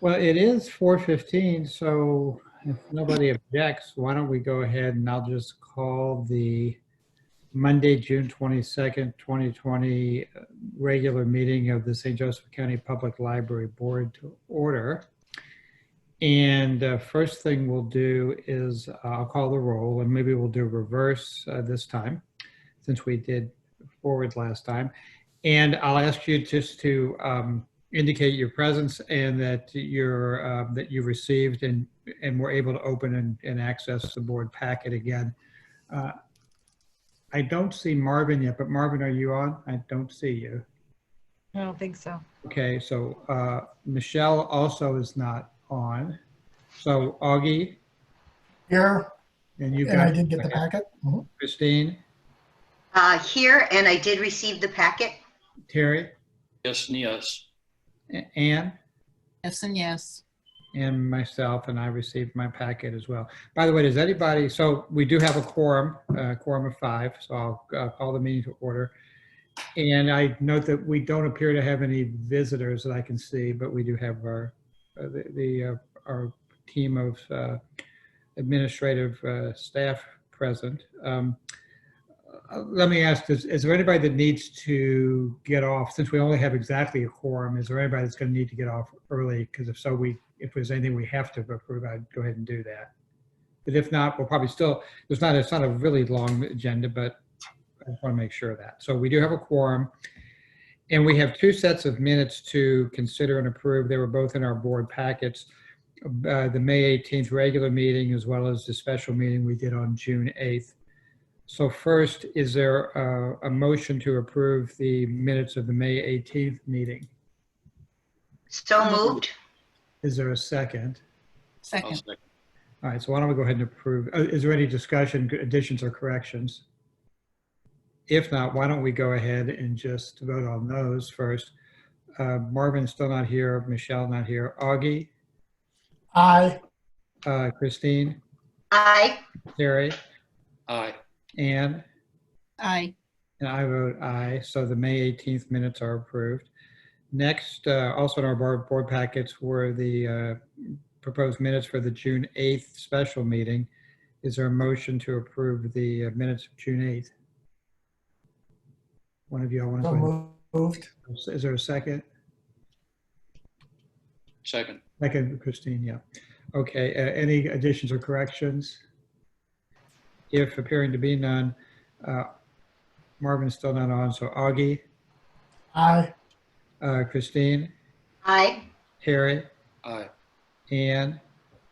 Well, it is 4:15, so if nobody objects, why don't we go ahead and I'll just call the Monday, June 22nd, 2020 regular meeting of the St. Joseph County Public Library Board to order. And first thing we'll do is I'll call the roll, and maybe we'll do reverse this time since we did forward last time. And I'll ask you just to indicate your presence and that that you received and were able to open and access the board packet again. I don't see Marvin yet, but Marvin, are you on? I don't see you. I don't think so. Okay, so Michelle also is not on. So Augie? Here. And you And I did get the packet. Mm-hmm. Christine? Here, and I did receive the packet. Terry? Yes and yes. Anne? Yes and yes. And myself, and I received my packet as well. By the way, does anybody, so we do have a quorum of 5, so I'll call the meeting to order. And I note that we don't appear to have any visitors that I can see, but we do have our team of administrative staff present. Let me ask, is there anybody that needs to get off? Since we only have exactly a quorum, is there anybody that's going to need to get off early? Because if so, if there's anything we have to approve, I'd go ahead and do that. But if not, we'll probably still, it's not a really long agenda, but I just want to make sure of that. So we do have a quorum, and we have 2 sets of minutes to consider and approve. They were both in our board packets. The May 18th regular meeting, as well as the special meeting we did on June 8th. So first, is there a motion to approve the minutes of the May 18th meeting? So moved. Is there a second? Second. All right, so why don't we go ahead and approve? Is there any discussion, additions, or corrections? If not, why don't we go ahead and just vote on those first? Marvin's still not here. Michelle not here. Augie? Aye. Christine? Aye. Terry? Aye. Anne? Aye. And I vote aye. So the May 18th minutes are approved. Next, also in our board packets were the proposed minutes for the June 8th special meeting. Is there a motion to approve the minutes of June 8th? One of you all want to So moved. Is there a second? Second. Second, Christine, yeah. Okay, any additions or corrections? If appearing to be none, Marvin's still not on, so Augie? Aye. Christine? Aye. Terry? Aye. Anne?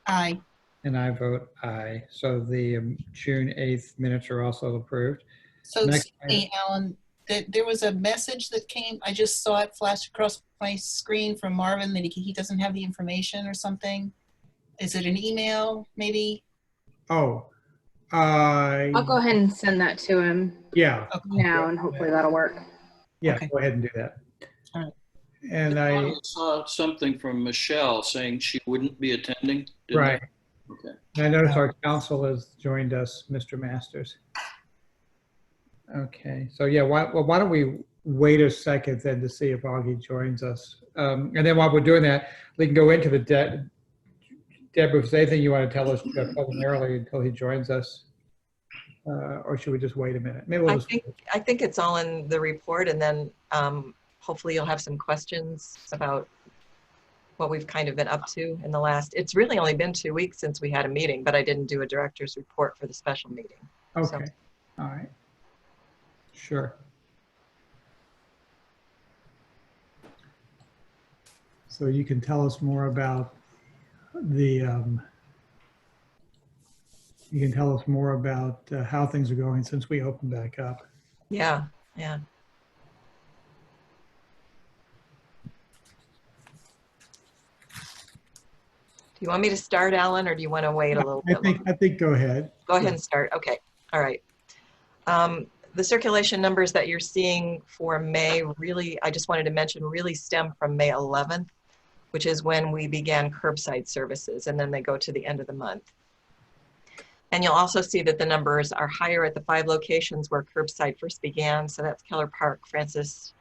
Aye. And I vote aye. So the June 8th minutes are also approved. So, Next excuse me, Alan, there was a message that came, I just saw it flash across my screen from Marvin that he doesn't have the information or something. Is it an email, maybe? Oh. I'll go ahead and send that to him Yeah. now, and hopefully that'll work. Yeah, Okay. go ahead and do that. All right. And I saw something from Michelle saying she wouldn't be attending. didn't right. I? Okay. I notice our counsel has joined us, Mr. Masters. Okay, so yeah, why don't we wait a second then to see if Augie joins us. And then while we're doing that, we can go into the Deborah, if there's anything you want to tell us preliminarily until he joins us, or should we just wait a minute? Maybe we'll I think it's all in the report, and then hopefully you'll have some questions about what we've kind of been up to in the last, it's really only been 2 weeks since we had a meeting, but I didn't do a director's report for the special meeting. Okay, So. all right. Sure. So you can tell us more about how things are going since we opened back up. Yeah. Do you want me to start, Alan, or do you want to wait a little bit longer? I think go ahead. Go ahead and start. Okay. All right. The circulation numbers that you're seeing for May really, I just wanted to mention, really stem from May 11th, which is when we began curbside services, and then they go to the end of the month. And you'll also see that the numbers are higher at the 5 locations where curbside first began. So that's Keller Park, Francis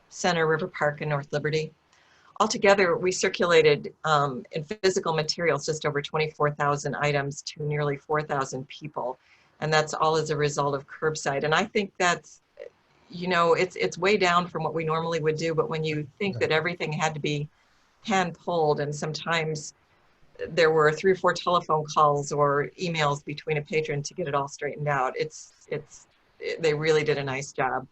Center, River Park, and North Liberty. altogether, we circulated in physical materials just over 24,000 items to nearly 4,000 people. And that's all as a result of curbside. And I think that's, you know, it's way down from what we normally would do. But when you think that everything had to be hand pulled, and sometimes there were 3 or 4 telephone calls or emails between a patron to get it all straightened out, they really did a nice job.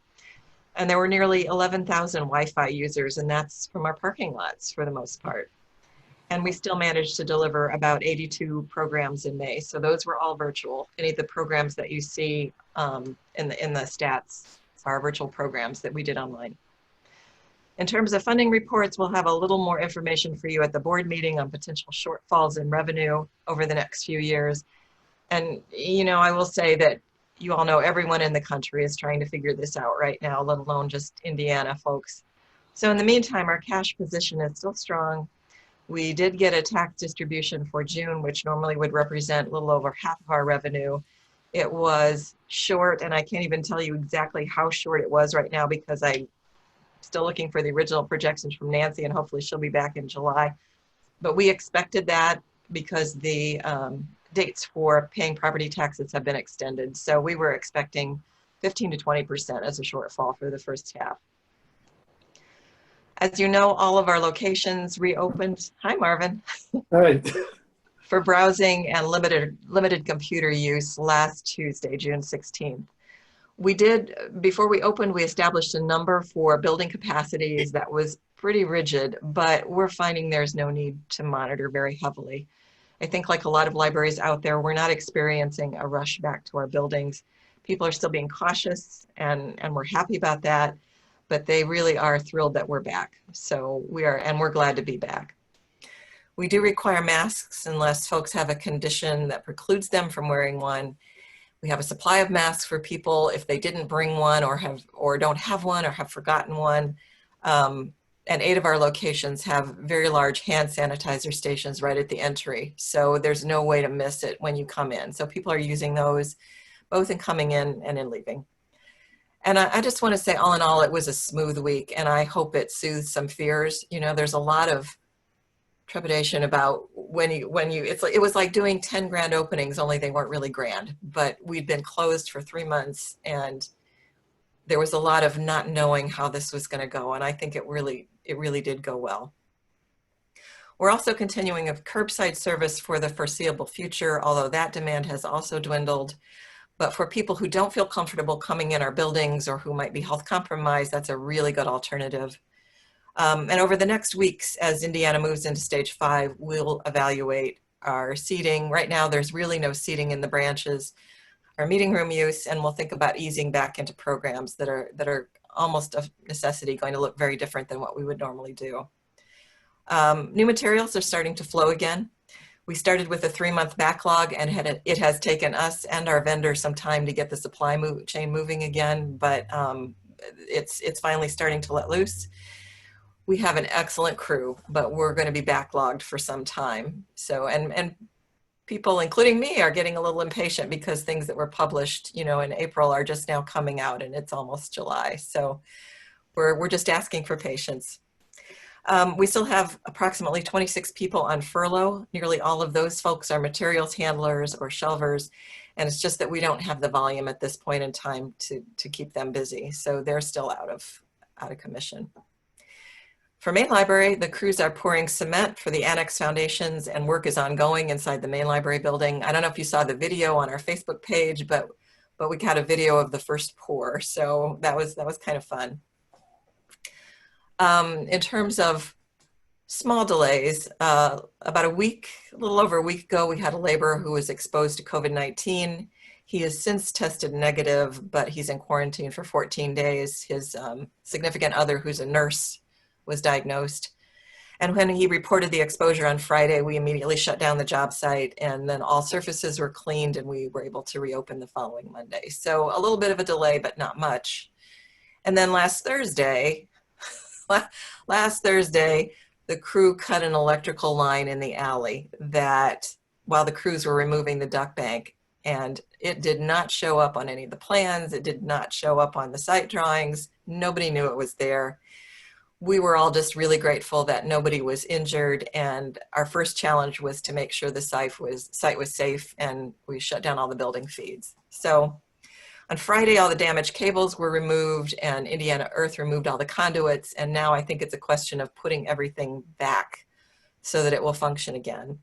And there were nearly 11,000 Wi-Fi users, and that's from our parking lots for the most part. And we still managed to deliver about 82 programs in May. So those were all virtual. Any of the programs that you see in the stats are virtual programs that we did online. In terms of funding reports, we'll have a little more information for you at the board meeting on potential shortfalls in revenue over the next few years. And, you know, I will say that you all know everyone in the country is trying to figure this out right now, let alone just Indiana folks. So in the meantime, our cash position is still strong. We did get a tax distribution for June, which normally would represent a little over half of our revenue. It was short, and I can't even tell you exactly how short it was right now because I'm still looking for the original projections from Nancy, and hopefully she'll be back in July. But we expected that because the dates for paying property taxes have been extended. So we were expecting 15 to 20% as a shortfall for the first half. As you know, all of our locations reopened. Hi, Marvin. Hi. For browsing and limited computer use last Tuesday, June 16th. We did, before we opened, we established a number for building capacities that was pretty rigid, but we're finding there's no need to monitor very heavily. I think like a lot of libraries out there, we're not experiencing a rush back to our buildings. People are still being cautious, and we're happy about that, but they really are thrilled that we're back. So we're glad to be back. We do require masks unless folks have a condition that precludes them from wearing one. We have a supply of masks for people if they didn't bring one or don't have one or have forgotten one. And 8 of our locations have very large hand sanitizer stations right at the entry. So there's no way to miss it when you come in. So people are using those both in coming in and in leaving. And I just want to say, all in all, it was a smooth week, and I hope it soothes some fears. You know, there's a lot of trepidation about it was like doing 10 grand openings, only they weren't really grand. But we'd been closed for 3 months, and there was a lot of not knowing how this was going to go, and I think it really did go well. We're also continuing a curbside service for the foreseeable future, although that demand has also dwindled. But for people who don't feel comfortable coming in our buildings or who might be health compromised, that's a really good alternative. And over the next weeks, as Indiana moves into stage 5, we'll evaluate our seating. Right now, there's really no seating in the branches, our meeting room use, and we'll think about easing back into programs that are almost a necessity, going to look very different than what we would normally do. New materials are starting to flow again. We started with a 3-month backlog, and it has taken us and our vendors some time to get the supply chain moving again, but it's finally starting to let loose. We have an excellent crew, but we're going to be backlogged for some time. So, and people, including me, are getting a little impatient because things that were published, you know, in April are just now coming out, and it's almost July. So we're just asking for patience. We still have approximately 26 people on furlough. Nearly all of those folks are materials handlers or shelvers, and it's just that we don't have the volume at this point in time to keep them busy. So they're still out of commission. For main library, the crews are pouring cement for the annex foundations, and work is ongoing inside the main library building. I don't know if you saw the video on our Facebook page, but we got a video of the first pour, so that was kind of fun. In terms of small delays, about a little over a week ago, we had a laborer who was exposed to COVID-19. He has since tested negative, but he's in quarantine for 14 days. His significant other, who's a nurse, was diagnosed. And when he reported the exposure on Friday, we immediately shut down the job site, and then all surfaces were cleaned, and we were able to reopen the following Monday. So a little bit of a delay, but not much. And then last Thursday, the crew cut an electrical line in the alley that while the crews were removing the duct bank, and it did not show up on any of the plans. It did not show up on the site drawings. Nobody knew it was there. we were all just really grateful that nobody was injured. And our first challenge was to make sure the site was safe, and we shut down all the building feeds. So on Friday, all the damaged cables were removed and Indiana Earth removed all the conduits. And now I think it's a question of putting everything back so that it will function again.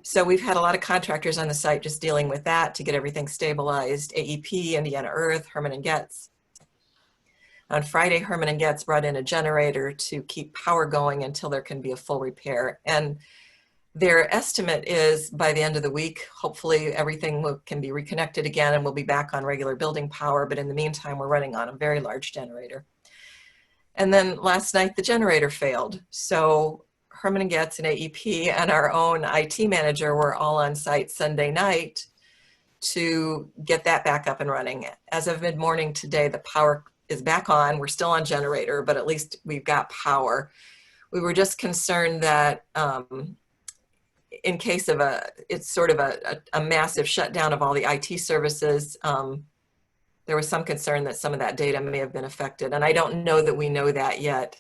So we've had a lot of contractors on the site just dealing with that to get everything stabilized. AEP, Indiana Earth, Herman and Getz. On Friday, Herman and Getz brought in a generator to keep power going until there can be a full repair. And their estimate is by the end of the week, hopefully everything can be reconnected again and we'll be back on regular building power. But in the meantime, we're running on a very large generator. And then last night, the generator failed. So Herman and Getz and AEP and our own IT manager were all on site Sunday night to get that back up and running. As of mid-morning today, the power is back on. We're still on generator, but at least we've got power. We were just concerned that in case of it's sort of a massive shutdown of all the IT services, there was some concern that some of that data may have been affected. And I don't know that we know that yet.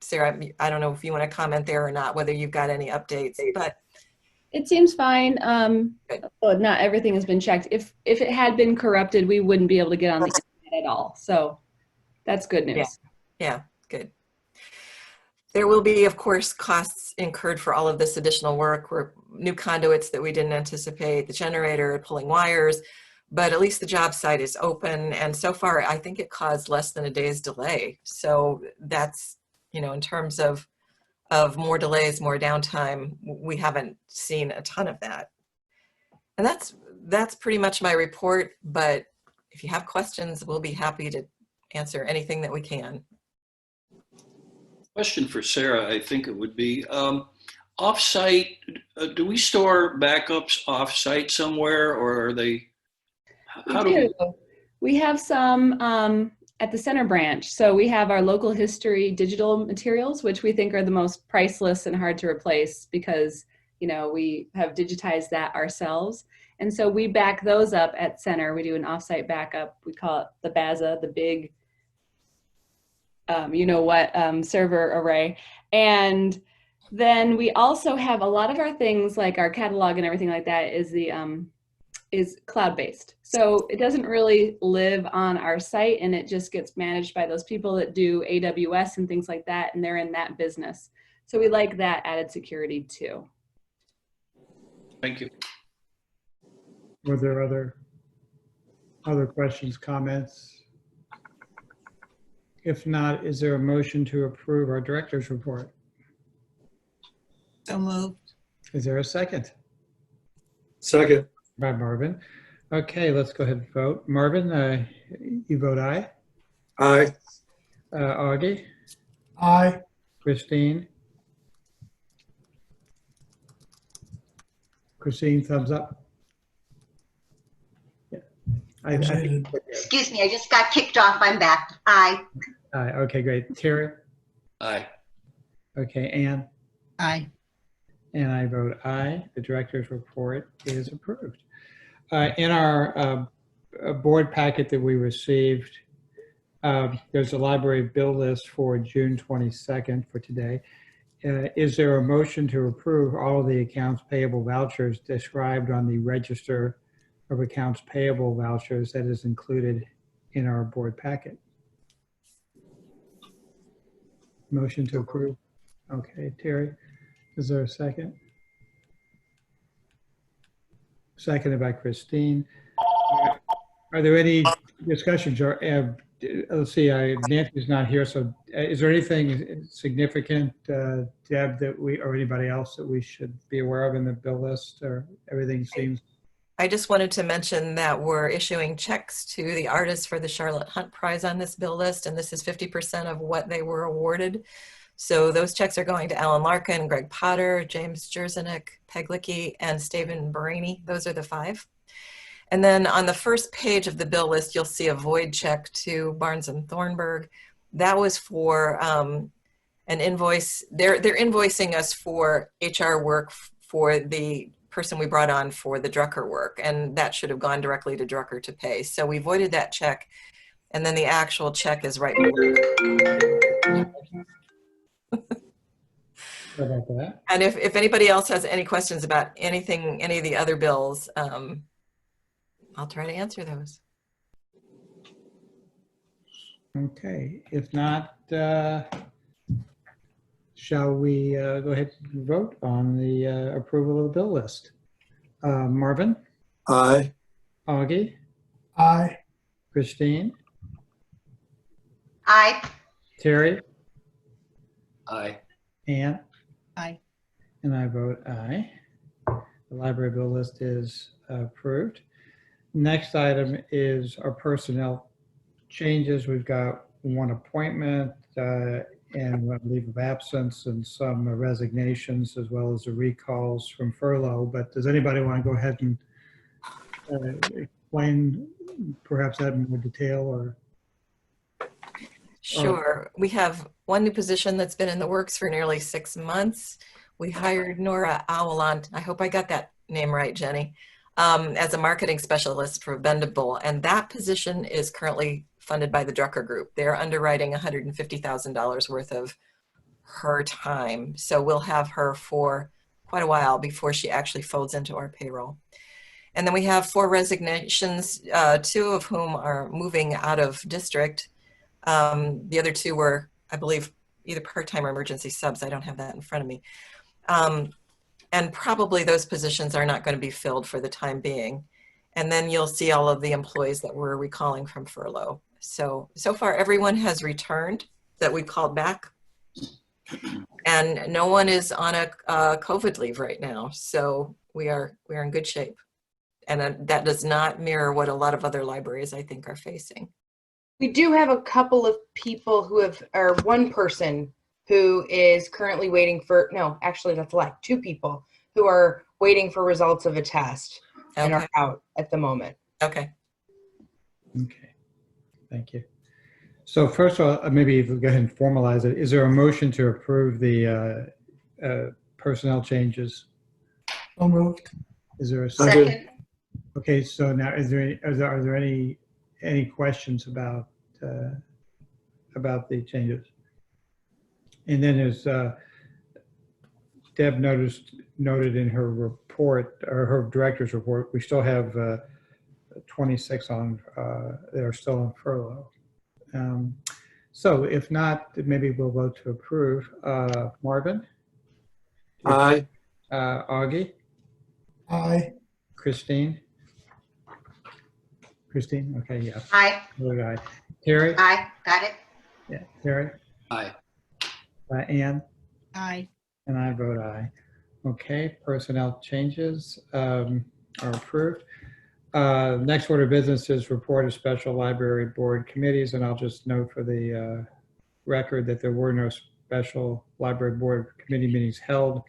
Sarah, I don't know if you want to comment there or not, whether you've got any updates, but. It seems fine. Well, not everything has been checked. If it had been corrupted, we wouldn't be able to get on the internet at all. So that's good news. Yeah, good. There will be, of course, costs incurred for all of this additional work. New conduits that we didn't anticipate, the generator, pulling wires, but at least the job site is open. And so far, I think it caused less than a day's delay. So that's, you know, in terms of more delays, more downtime, we haven't seen a ton of that. And that's pretty much my report, but if you have questions, we'll be happy to answer anything that we can. Question for Sarah, I think it would be, off-site, do we store backups off-site somewhere, or are they, how do we have some at the center branch. So we have our local history digital materials, which we think are the most priceless and hard to replace because, you know, we have digitized that ourselves. And so we back those up at center. We do an offsite backup. We call it the BAZA, the big, you know what, server array. And then we also have a lot of our things like our catalog and everything like that is cloud-based. So it doesn't really live on our site, and it just gets managed by those people that do AWS and things like that, and they're in that business. So we like that added security too. Thank you. Were there other questions, comments? If not, is there a motion to approve our director's report? So moved. Is there a second? Second. By Marvin. Okay, let's go ahead and vote. Marvin, you vote aye. Aye. Augie? Aye. Christine? Christine, thumbs up. Yeah. I think, Excuse me, I just got kicked off. I'm back. Aye. aye. Okay, great. Terry? Aye. Okay, Ann? Aye. And I vote aye. The director's report is approved. In our board packet that we received, there's a library bill list for June 22nd for today. Is there a motion to approve all of the accounts payable vouchers described on the register of accounts payable vouchers that is included in our board packet? Motion to approve. Okay, Terry, is there a second? Seconded by Christine. Are there any discussions? Or let's see, Nancy's not here, so is there anything significant, Deb, that we or anybody else that we should be aware of in the bill list, or everything seems? I just wanted to mention that we're issuing checks to the artists for the Charlotte Hunt Prize on this bill list, and this is 50% of what they were awarded. So those checks are going to Alan Larkin, Greg Potter, James Jerzenik, Peg Lickey, and Steven Barini. Those are the 5. And then on the first page of the bill list, you'll see a void check to Barnes and Thornburg. That was for an invoice. They're invoicing us for HR work for the person we brought on for the Drucker work, and that should have gone directly to Drucker to pay. So we voided that check, and then the actual check is right below. Sorry about that. And if anybody else has any questions about anything, any of the other bills, I'll try to answer those. Okay, if not, shall we go ahead and vote on the approval of the bill list? Marvin, Aye. Augie, Aye. Christine, Aye. Terry, Aye. Ann, Aye. and I vote aye. The library bill list is approved. Next item is our personnel changes. We've got one appointment and one leave of absence and some resignations, as well as the recalls from furlough. But does anybody want to go ahead and explain perhaps that in more detail? Or Sure. We have one new position that's been in the works for nearly 6 months. We hired Nora Awalant, I hope I got that name right, Jenny, as a marketing specialist for Bendable. And that position is currently funded by the Drucker Group. They're underwriting $150,000 worth of her time. So we'll have her for quite a while before she actually folds into our payroll. And then we have 4 resignations, 2 of whom are moving out of district. The other 2 were, I believe, either part-time or emergency subs. I don't have that in front of me. And probably those positions are not going to be filled for the time being. And then you'll see all of the employees that we're recalling from furlough. So far everyone has returned that we called back. And no one is on a COVID leave right now. So we are in good shape. And that does not mirror what a lot of other libraries, I think, are facing. We do have a couple of people who have, or one person who is currently waiting for, no, actually that's like 2 people who are waiting for results of a test and are out at the moment. Okay. okay, thank you. So first of all, maybe if we go ahead and formalize it, is there a motion to approve the personnel changes? So moved. Is there a Second. Okay, so now are there any questions about the changes? And then as Deb noted in her report, or her director's report, we still have 26 on that are still on furlough. So if not, maybe we'll vote to approve. Marvin? Aye. Augie? Aye. Christine? Christine? Okay, yeah. Aye. Vote aye. Terry? Aye. Got it. Yeah, Terry? Aye. Ann? Aye. And I vote aye. Okay, personnel changes are approved. Next order of business is report of special library board committees, and I'll just note for the record that there were no special library board committee meetings held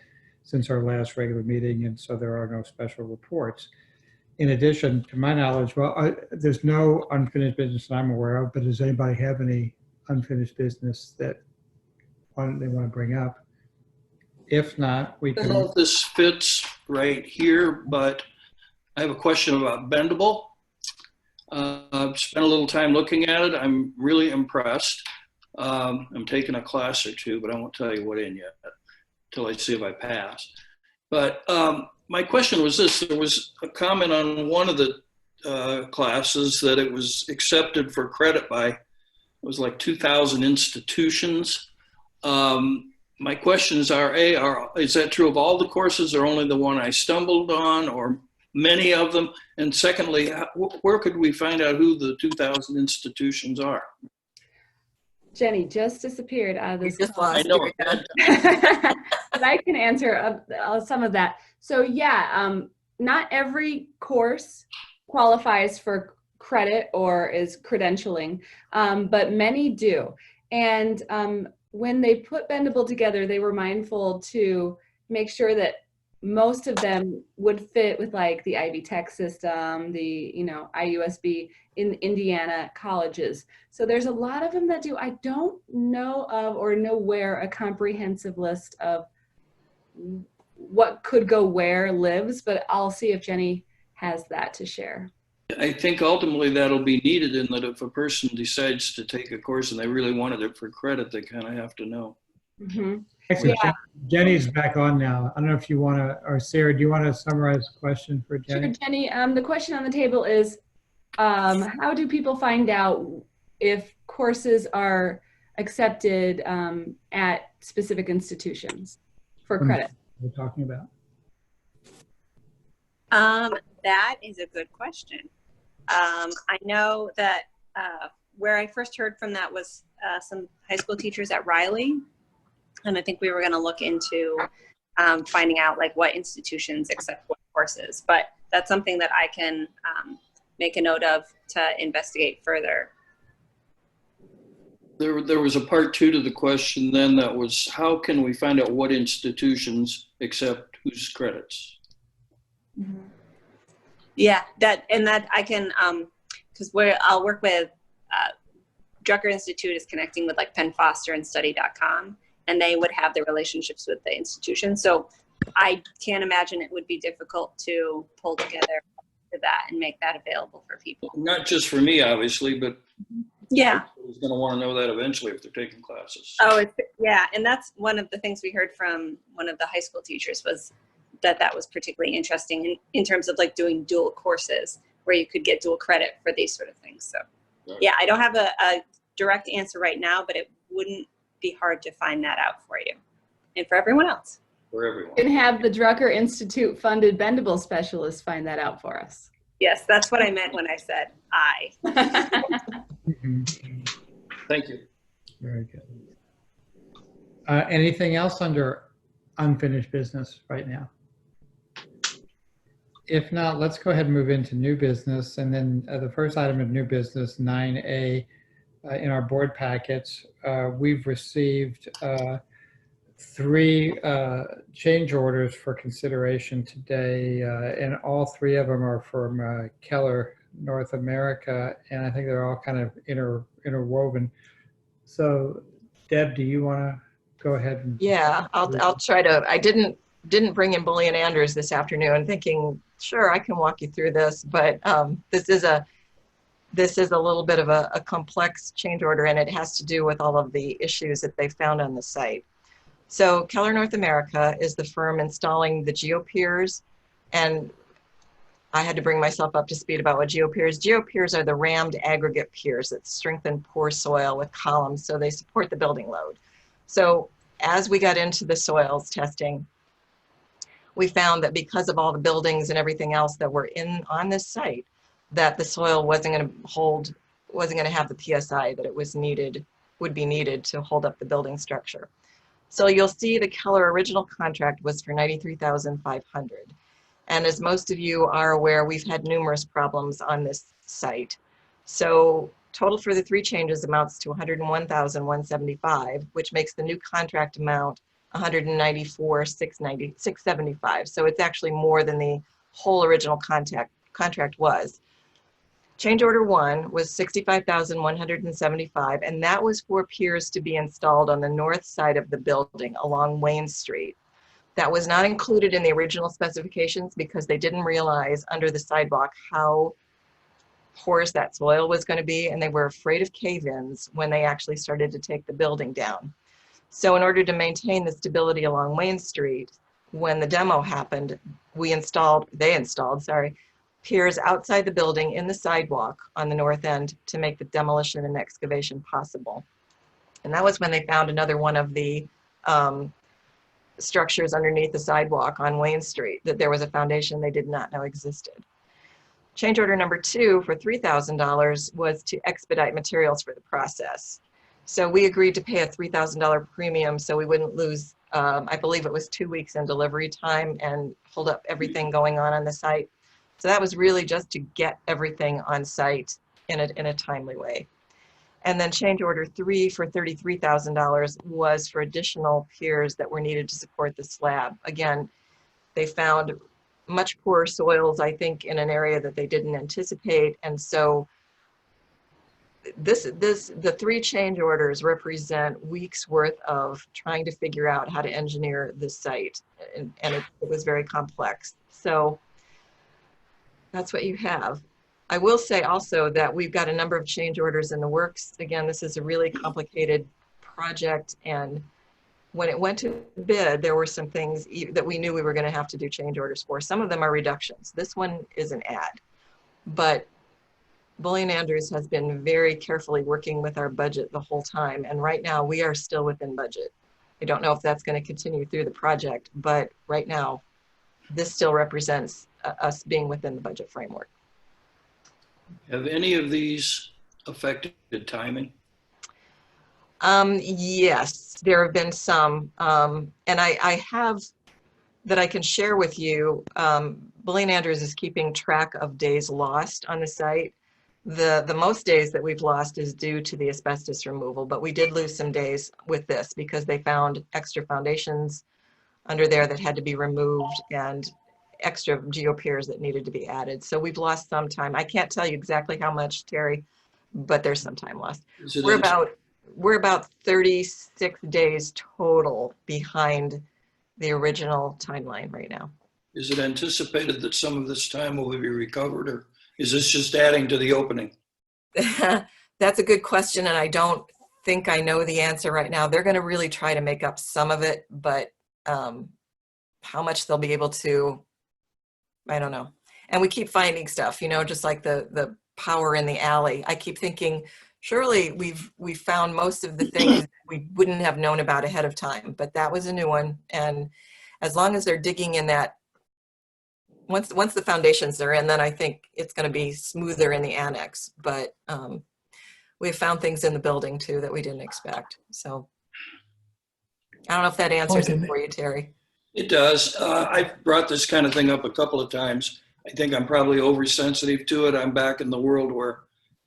since our last regular meeting, and so there are no special reports. In addition, to my knowledge, well, there's no unfinished business that I'm aware of, but does anybody have any unfinished business that they want to bring up? If not, we I don't know can. if this fits right here, but I have a question about Bendable. I've spent a little time looking at it. I'm really impressed. I'm taking a class or 2, but I won't tell you what in yet until I see if I pass. But my question was this: there was a comment on one of the classes that it was accepted for credit by, it was like 2,000 institutions. My questions are, is that true of all the courses or only the one I stumbled on, or many of them? And secondly, where could we find out who the 2,000 institutions are? Jenny just disappeared out of this. I know. But I can answer some of that. So yeah, not every course qualifies for credit or is credentialing, but many do. And when they put Bendable together, they were mindful to make sure that most of them would fit with like the Ivy Tech system, the IUSB in Indiana colleges. So there's a lot of them that do. I don't know of or know where a comprehensive list of what could go where lives, but I'll see if Jenny has that to share. I think ultimately that'll be needed in that if a person decides to take a course and they really wanted it for credit, they kind of have to know. Mhm. Actually, Yeah. Jenny's back on now. I don't know if you want to, or Sarah, do you want to summarize the question for Sure, Jenny? Jenny. The question on the table is, how do people find out if courses are accepted at specific institutions for credit? We're talking about. That is a good question. I know that where I first heard from that was some high school teachers at Riley. And I think we were going to look into finding out like what institutions accept what courses. But that's something that I can make a note of to investigate further. There was a part 2 to the question then that was, how can we find out what institutions accept whose credits? Mm-hmm. Yeah, that I can, because I'll work with, Drucker Institute is connecting with like Penn Foster and study.com, and they would have the relationships with the institution. So I can't imagine it would be difficult to pull together that and make that available for people. Not just for me, obviously, but yeah, everybody's going to want to know that eventually if they're taking classes. Oh, yeah, and that's one of the things we heard from one of the high school teachers was that was particularly interesting in terms of like doing dual courses where you could get dual credit for these sort of things. So yeah, I don't have a direct answer right now, but it wouldn't be hard to find that out for you and for everyone else. For everyone. You can have the Drucker Institute funded bendable specialists find that out for us. Yes, that's what I meant when I said I. Thank you. Very good. Anything else under unfinished business right now? If not, let's go ahead and move into new business. And then the first item of new business, 9A, in our board packets, we've received 3 change orders for consideration today, and all 3 of them are from Keller North America, and I think they're all kind of interwoven. So, Deb, do you want to go ahead and? Yeah, I'll try to. I didn't bring in Bully and Anders this afternoon, thinking sure I can walk you through this, but this is a little bit of a complex change order, and it has to do with all of the issues that they found on the site. So Keller North America is the firm installing the geopiers, and I had to bring myself up to speed about what geopiers. Geopiers are the rammed aggregate piers that strengthen poor soil with columns so they support the building load. So as we got into the soils testing, we found that because of all the buildings and everything else that were on this site, that the soil wasn't going to have the PSI that it would be needed to hold up the building structure. So you'll see the Keller original contract was for $93,500. And as most of you are aware, we've had numerous problems on this site. So total for the 3 changes amounts to $101,175, which makes the new contract amount $194,675. So it's actually more than the whole original contract was. Change order 1 was $65,175, and that was for piers to be installed on the north side of the building along Wayne Street. That was not included in the original specifications because they didn't realize under the sidewalk how porous that soil was going to be, and they were afraid of cave-ins when they actually started to take the building down. So in order to maintain the stability along Wayne Street, when the demo happened, they installed piers outside the building in the sidewalk on the north end to make the demolition and excavation possible. And that was when they found another one of the structures underneath the sidewalk on Wayne Street, that there was a foundation they did not know existed. Change order number 2 for $3,000 was to expedite materials for the process. So we agreed to pay a $3,000 premium so we wouldn't lose, I believe it was 2 weeks in delivery time and hold up everything going on the site. So that was really just to get everything on site in a timely way. And then change order 3 for $33,000 was for additional piers that were needed to support the slab. Again, they found much poorer soils, I think, in an area that they didn't anticipate. And so the 3 change orders represent weeks worth of trying to figure out how to engineer this site. And it was very complex. So that's what you have. I will say also that we've got a number of change orders in the works. Again, this is a really complicated project, and when it went to bid, there were some things that we knew we were going to have to do change orders for. Some of them are reductions. This one is an add. But Bullion Andrews has been very carefully working with our budget the whole time, and right now we are still within budget. I don't know if that's going to continue through the project, but right now this still represents us being within the budget framework. Have any of these affected timing? Yes, there have been some, and I have that I can share with you. Bullion Andrews is keeping track of days lost on the site. The most days that we've lost is due to the asbestos removal, but we did lose some days with this because they found extra foundations under there that had to be removed and extra geopiers that needed to be added. So we've lost some time. I can't tell you exactly how much, Terry, but there's some time lost. We're about 36 days total behind the original timeline right now. Is it anticipated that some of this time will be recovered, or is this just adding to the opening? That's a good question, and I don't think I know the answer right now. They're going to really try to make up some of it, but how much they'll be able to, I don't know. And we keep finding stuff, you know, just like the power in the alley. I keep thinking, surely we've found most of the things we wouldn't have known about ahead of time, but that was a new one. And as long as they're digging in that, once the foundations are in, then I think it's going to be smoother in the annex. But we've found things in the building too that we didn't expect. So I don't know if that answers it for you, Terry. It does. I've brought this kind of thing up a couple of times. I think I'm probably oversensitive to it. I'm back in the world where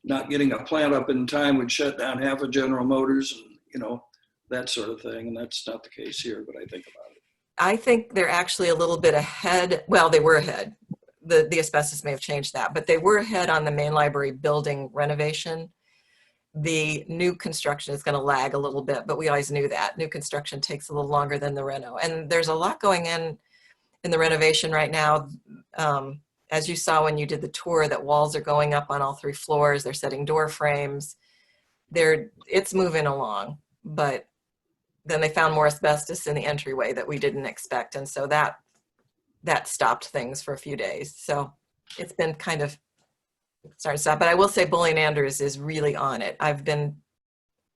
not getting a plant up in time would shut down half of General Motors and, you know, that sort of thing. And that's not the case here, but I think about it. I think they're actually a little bit ahead. Well, they were ahead. The asbestos may have changed that, but they were ahead on the main library building renovation. The new construction is going to lag a little bit, but we always knew that. New construction takes a little longer than the reno. And there's a lot going in the renovation right now. As you saw when you did the tour, that walls are going up on all 3 floors. They're setting door frames. It's moving along, but then they found more asbestos in the entryway that we didn't expect. And so that stopped things for a few days. So it's been kind of starting to stop. But I will say Bullion Andrews is really on it. I've been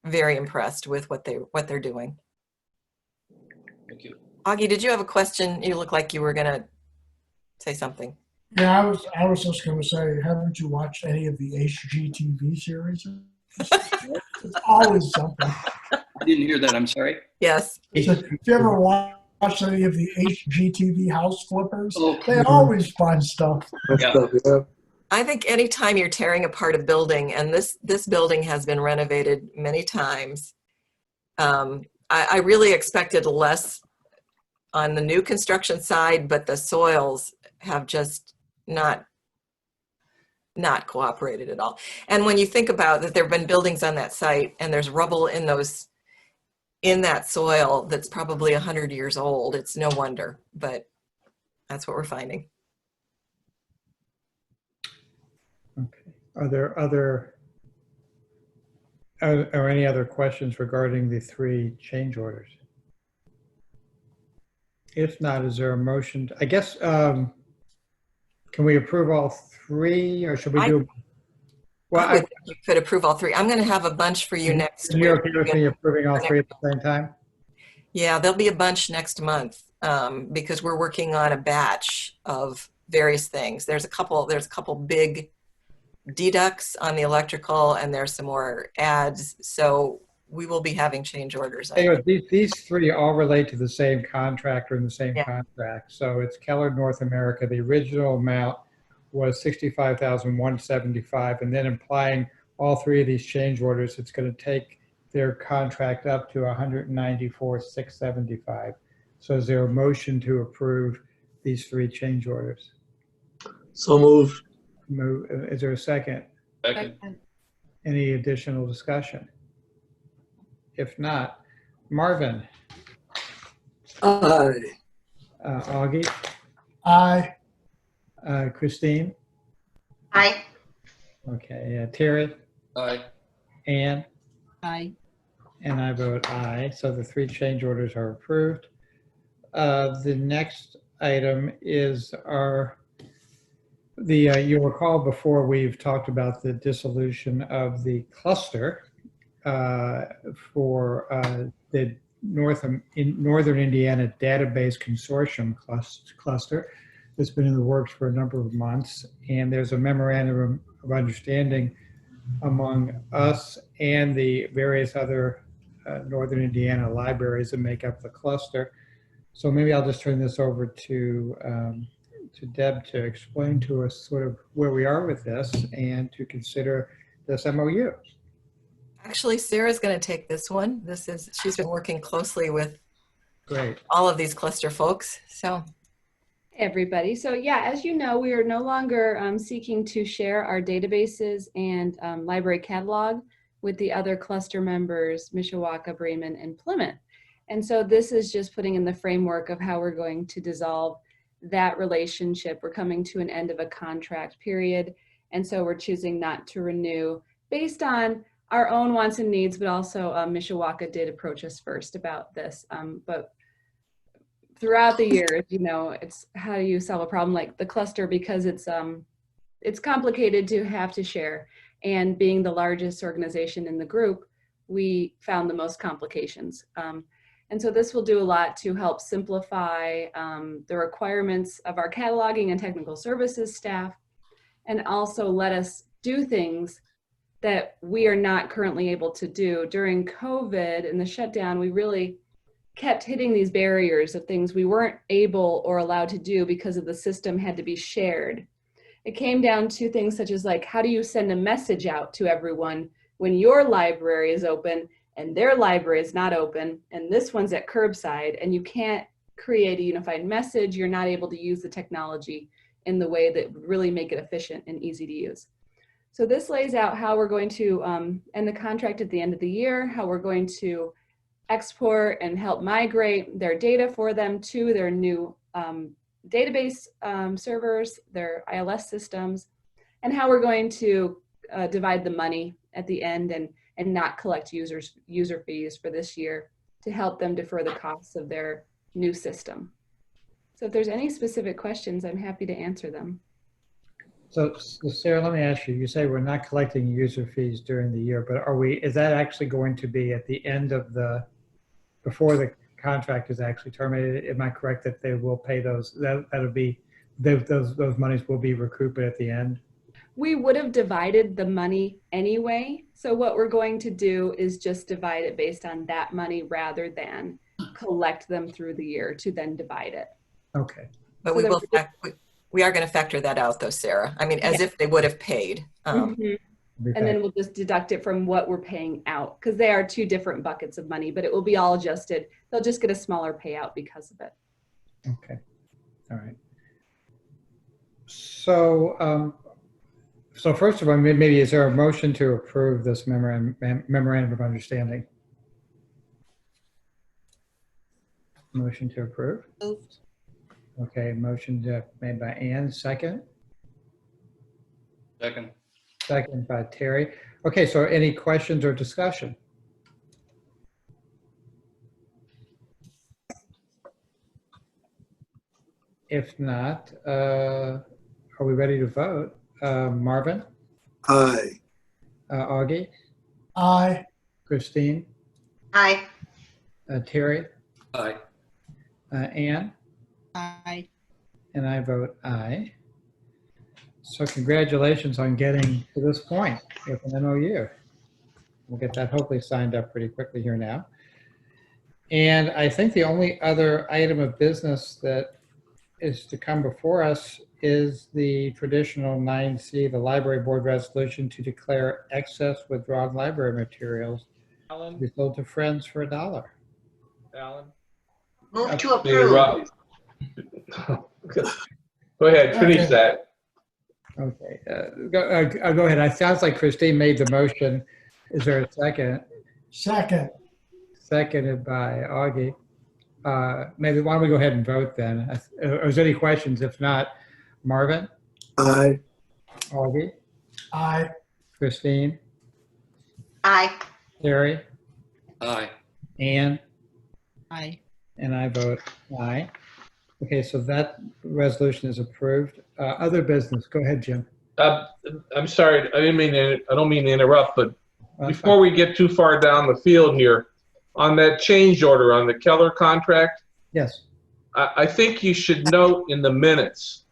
very impressed with what they're doing. Thank you. Augie, did you have a question? You look like you were going to say something. Yeah, I was just going to say, haven't you watched any of the HGTV series? It's always something. I didn't hear that. I'm sorry. Yes. So, if you ever watched any of the HGTV house flippers, Oh. they always find stuff. Yeah. I think anytime you're tearing apart a building, and this building has been renovated many times, I really expected less on the new construction side, but the soils have just not cooperated at all. And when you think about that, there have been buildings on that site and there's rubble in that soil that's probably 100 years old. It's no wonder, but that's what we're finding. Okay. Are there any other questions regarding the 3 change orders? If not, is there a motion? I guess, can we approve all 3 or should we do? Well, I would think you could approve all 3. I'm going to have a bunch for you next week. You're okay with me approving all 3 at the same time? Yeah, there'll be a bunch next month because we're working on a batch of various things. There's a couple big deducts on the electrical, and there's some more adds. So we will be having change orders. Anyway, these 3 all relate to the same contractor and the same contract. So it's Keller North America. The original amount was $65,175, and then implying all 3 of these change orders, it's going to take their contract up to $194,675. So is there a motion to approve these 3 change orders? So moved. Is there a second? Second. Any additional discussion? If not, Marvin. Aye. Augie. Aye. Christine. Aye. Okay, Terry, Aye. Ann, Aye. and I vote aye. So the 3 change orders are approved. The next item is you'll recall before we've talked about the dissolution of the cluster for the Northern Indiana Database Consortium cluster that's been in the works for a number of months. And there's a memorandum of understanding among us and the various other Northern Indiana libraries that make up the cluster. So maybe I'll just turn this over to Deb to explain to us sort of where we are with this and to consider this MOU. Actually, Sarah's going to take this one. She's been working closely with Great. all of these cluster folks. So, Hey everybody. So yeah, as you know, we are no longer seeking to share our databases and library catalog with the other cluster members, Mishawaka, Bremen, and Plymouth. And so this is just putting in the framework of how we're going to dissolve that relationship. We're coming to an end of a contract period. And so we're choosing not to renew based on our own wants and needs, but also Mishawaka did approach us first about this. But throughout the years, you know, it's how do you solve a problem like the cluster, because it's complicated to have to share. And being the largest organization in the group, we found the most complications. And so this will do a lot to help simplify the requirements of our cataloging and technical services staff, and also let us do things that we are not currently able to do. During COVID and the shutdown, we really kept hitting these barriers of things we weren't able or allowed to do because of the system had to be shared. It came down to things such as like, how do you send a message out to everyone when your library is open and their library is not open, and this one's at curbside, and you can't create a unified message. You're not able to use the technology in the way that would really make it efficient and easy to use. So this lays out how we're going to end the contract at the end of the year, how we're going to export and help migrate their data for them to their new database servers, their ILS systems, and how we're going to divide the money at the end and not collect user fees for this year to help them defer the costs of their new system. So if there's any specific questions, I'm happy to answer them. So Sarah, let me ask you, you say we're not collecting user fees during the year, but is that actually going to be at the end of before the contract is actually terminated? Am I correct that they will pay those, that'll be, those monies will be recouped at the end? We would have divided the money anyway. So what we're going to do is just divide it based on that money rather than collect them through the year to then divide it. Okay. but So we are going to factor that out though, Sarah. I mean, as if they would have paid. And then we'll just deduct it from what we're paying out, because they are 2 different buckets of money, but it will be all adjusted. They'll just get a smaller payout because of it. Okay. All right. So, so first of all, maybe is there a motion to approve this memorandum of understanding? Motion to approve. Moved. Okay, motion made by Ann, second. Second. Second by Terry. Okay, so any questions or discussion? If not, are we ready to vote? Marvin? Aye. Augie? Aye. Christine? Aye. Terry? Aye. Ann? Aye. And I vote aye. So congratulations on getting to this point with an MOU. We'll get that hopefully signed up pretty quickly here now. And I think the only other item of business that is to come before us is the traditional 9C, the library board resolution to declare excess withdrawn library materials to be sold to friends for $1. Alan? Move to You're approve. right. Go ahead, finish that. Okay, go ahead. It sounds like Christine made the motion. Is there a second? Second. Seconded by Augie. Maybe why don't we go ahead and vote then? Is there any questions? If not, Marvin? Aye. Augie? Aye. Christine, Aye. Terry, Aye. Ann, Aye. and I vote aye. Okay, so that resolution is approved. Other business, go ahead, Jim. I'm sorry, I don't mean to interrupt, but That's before fine. we get too far down the field here, on that change order on the Keller contract, Yes, I think you should note in the minutes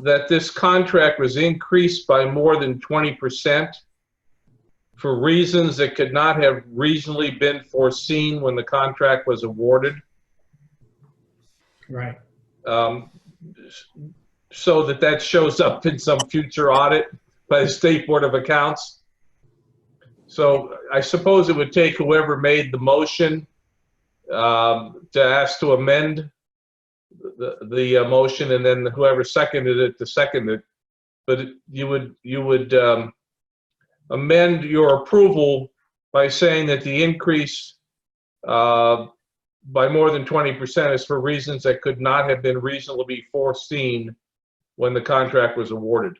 that this contract was increased by more than 20% for reasons that could not have reasonably been foreseen when the contract was awarded. right. So that shows up in some future audit by the State Board of Accounts. So I suppose it would take whoever made the motion to ask to amend the motion, and then whoever seconded it to second it. But you would amend your approval by saying that the increase by more than 20% is for reasons that could not have been reasonably foreseen when the contract was awarded.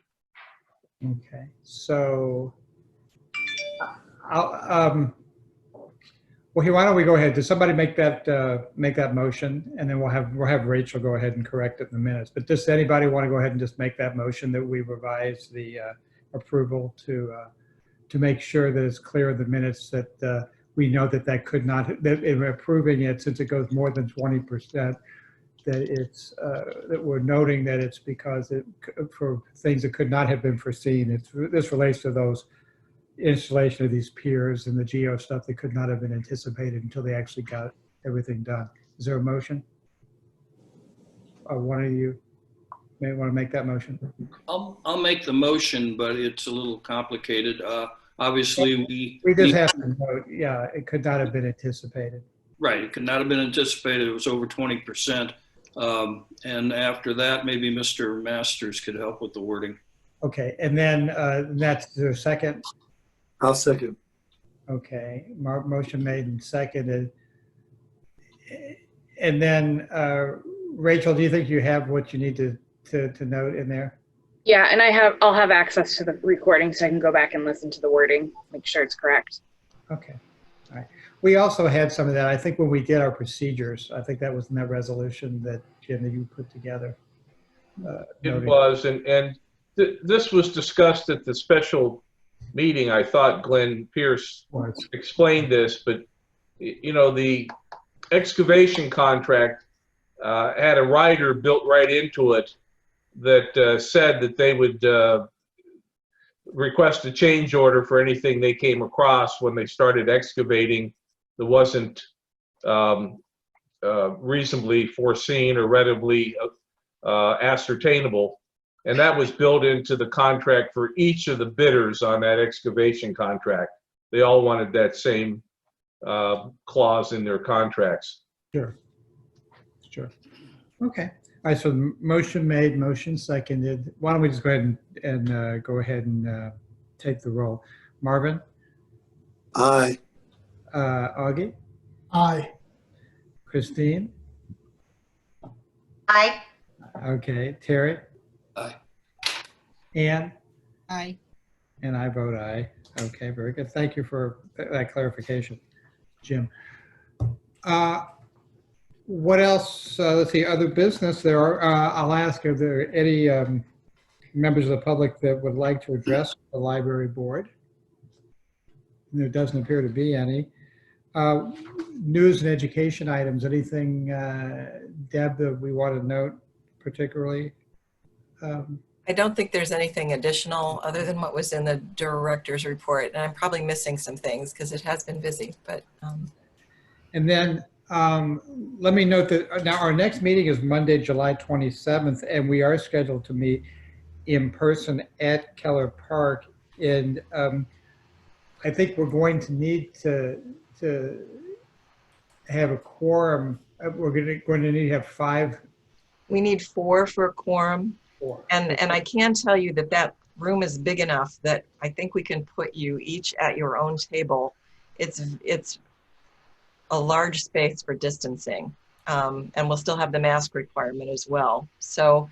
Okay, so well, here, why don't we go ahead? Does somebody make that motion, and then we'll have Rachel go ahead and correct it in the minutes. But does anybody want to go ahead and just make that motion that we revise the approval to make sure that it's clear in the minutes that we know that could not, that in approving it, since it goes more than 20%, that it's that we're noting that it's because for things that could not have been foreseen. This relates to those installation of these piers and the geo stuff that could not have been anticipated until they actually got everything done. Is there a motion? One of you may want to make that motion. I'll make the motion, but it's a little complicated. Obviously, we just have to vote. Yeah, it could not have been anticipated. Right, it could not have been anticipated. It was over 20%. And after that, maybe Mr. Masters could help with the wording. Okay, and then that's their second. I'll second. Okay, motion made and seconded. And then Rachel, do you think you have what you need to note in there? Yeah, and I'll have access to the recording so I can go back and listen to the wording, make sure it's correct. Okay, all right. We also had some of that, I think, when we did our procedures. I think that was in that resolution that, Jim, that you put together. It was, and this was discussed at the special meeting. I thought Glenn Pierce explained this, but you know, the excavation contract had a rider built right into it that said that they would request a change order for anything they came across when they started excavating that wasn't reasonably foreseen or readily ascertainable. And that was built into the contract for each of the bidders on that excavation contract. They all wanted that same clause in their contracts. Sure. Sure. Okay. All right. So motion made, motion seconded. Why don't we just go ahead and go ahead and take the roll. Marvin? Aye. Augie? Aye. Christine? Aye. Okay. Terry? Aye. Ann? Aye. And I vote aye. Okay, very good. Thank you for that clarification, Jim. What else? Let's see, other business there are. I'll ask, are there any members of the public that would like to address the library board? There doesn't appear to be any. News and education items, anything, Deb, that we want to note particularly? I don't think there's anything additional other than what was in the director's report, and I'm probably missing some things because it has been busy. But and then let me note that now our next meeting is Monday, July 27th, and we are scheduled to meet in person at Keller Park. And I think we're going to need to have a quorum. We're going to need to have 5. we need 4 for a quorum. 4. And I can tell you that room is big enough that I think we can put you each at your own table. It's a large space for distancing, and we'll still have the mask requirement as well. So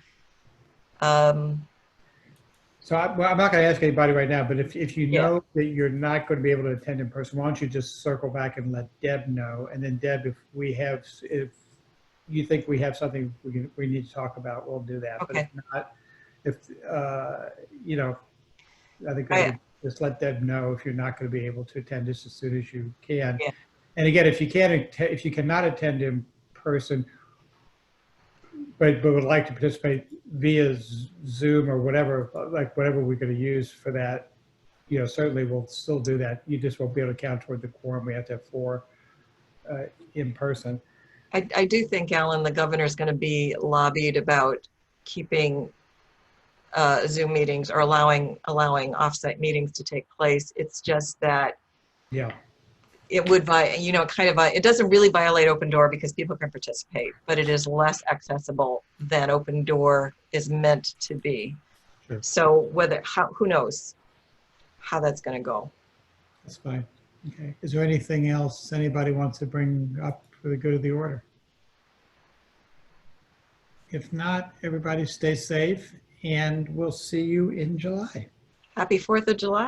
So well, I'm not going to ask anybody right now, but if you Yeah. know that you're not going to be able to attend in person, why don't you just circle back and let Deb know? And then Deb, if you think we have something we need to talk about, we'll do that. Okay. But if not, you know, I think I- just let Deb know if you're not going to be able to attend just as soon as you can. Yeah. And again, if you cannot attend in person, but would like to participate via Zoom or whatever, like whatever we're going to use for that, you know, certainly we'll still do that. You just won't be able to count toward the quorum. We have to have 4 in person. I do think, Alan, the governor's going to be lobbied about keeping Zoom meetings or allowing offsite meetings to take place. It's just that Yeah. it would, you know, it doesn't really violate open door because people can participate, but it is less accessible than open door is meant to be. Sure. So who knows how that's going to go. That's fine. Okay. Is there anything else anybody wants to bring up for the good of the order? If not, everybody stay safe and we'll see you in July. Happy 4th of July.